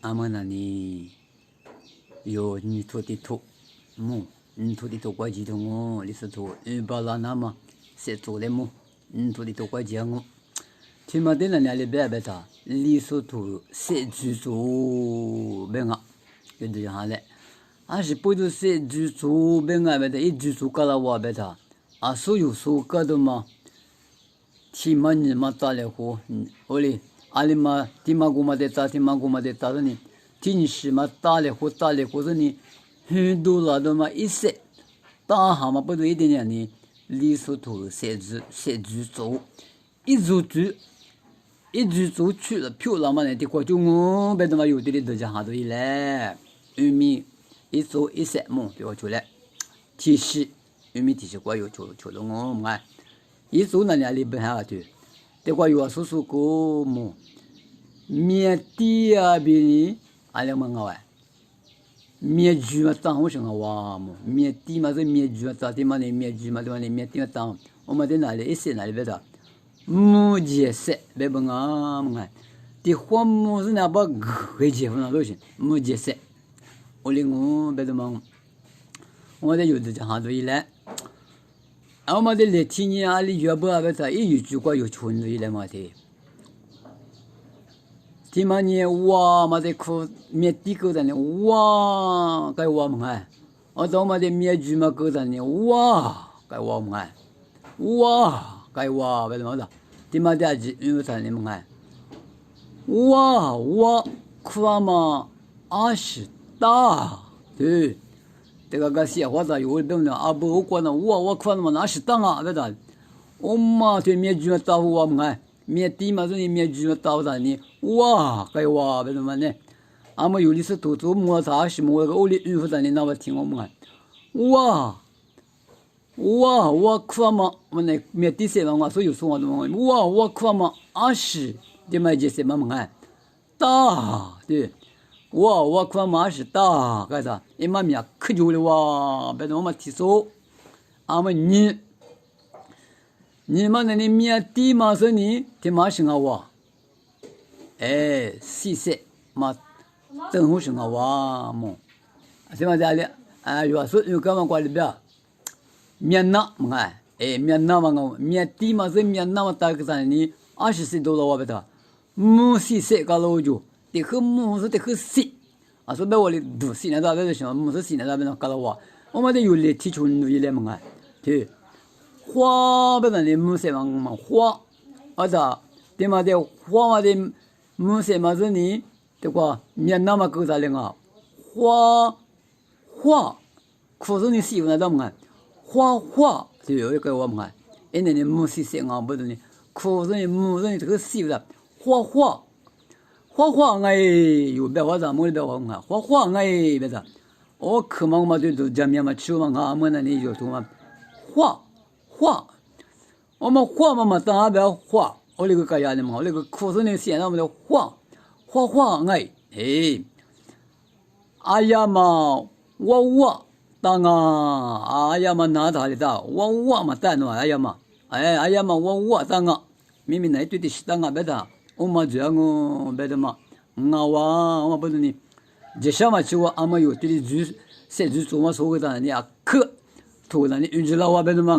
阿么那里有你土地土，你土地土怪几种哦，你是土，把那那么是做的么？土地土怪几样哦。听嘛的那里别别他，你是土是居住别个，就这样嘞。啊是不都是居住别个别的，一居住搞了我别他，啊所有所搞的嘛。听嘛你嘛打来货，我嘞。阿里嘛，提嘛古嘛的打，提嘛古嘛的打的呢，听是嘛打来货的呢，很多那都嘛一些，打哈嘛不都一点点呢，李叔头写字做，一做去了漂亮嘛呢，的过就我别的嘛有的都讲哈都一来，玉米一做一些么对我出来，提示玉米提示过有出了我们看，一做那里边还对。这个有叔叔过么？面地啊，比你阿两么个哇？面猪嘛，当我生个哇么？面地嘛是面猪嘛，咋地嘛呢？面猪嘛对吧？呢面地嘛当，我们在哪里一些哪里别的？木结色别不啊么个？的花木是那把会结婚那都行，木结色。我哩我别的嘛，我在有的就喊做一来。我们的热天呢，阿里月不阿别的，一有就过有春的一来嘛的。提嘛呢，哇嘛的苦面地狗的呢，哇该哇么哎，我到嘛的面猪嘛狗的呢，哇该哇么哎，哇该哇别的嘛的，提嘛的阿因为啥呢么哎，哇苦啊嘛阿是大对。这个写话子有的呢，啊不我管呢，我看嘛那是当啊，别的，我嘛对面猪嘛打我么哎，面地嘛是你面猪嘛打啥呢？哇，该哇别的嘛呢？俺们有的是土著摸啥是摸个屋里孕妇在那那么听我们哎，我看嘛，我那面地些嘛，所以说我都问我看嘛，阿是的嘛这些嘛么哎，大对。我看嘛是大，干啥？一嘛面可久了哇！别的我们提手，俺们你嘛那里面地嘛是你，的嘛是个哇？哎，细色嘛，正好是个哇么？什么家里？哎，有说有干嘛管里边？面那么哎，面那么个面地嘛是面那么大个啥呢？20岁多了我别的，细色搞了我就。的很木是的很细，啊，说白我的都细那咋别的什么木是细那咋别的搞了我们的有来提出有一来么啊？对，花别的木些嘛花，啊咋的嘛的花嘛的木些嘛是你这个面那么够啥的啊？花，可是你喜欢那么啊？花就有一个我们啊，因为你木细些啊不的呢，可是你木是你这个细的花哎，有别话咱们别话啊，花哎别的，我可忙嘛就见面嘛吃嘛啊，我那里就说嘛，花，我们花嘛当然花，我那个干啥的嘛，我那个可是呢现在我们的花哎，哎呀嘛，我当啊，哎呀嘛哪咋的哒，我嘛当喏，哎呀嘛，我当啊，明明那对的是当啊别的。我嘛这样哦，别的嘛，我不是你，这下嘛去我俺们有对的住，谁住做嘛说个啥呢？可，突然你运气老啊，别的嘛，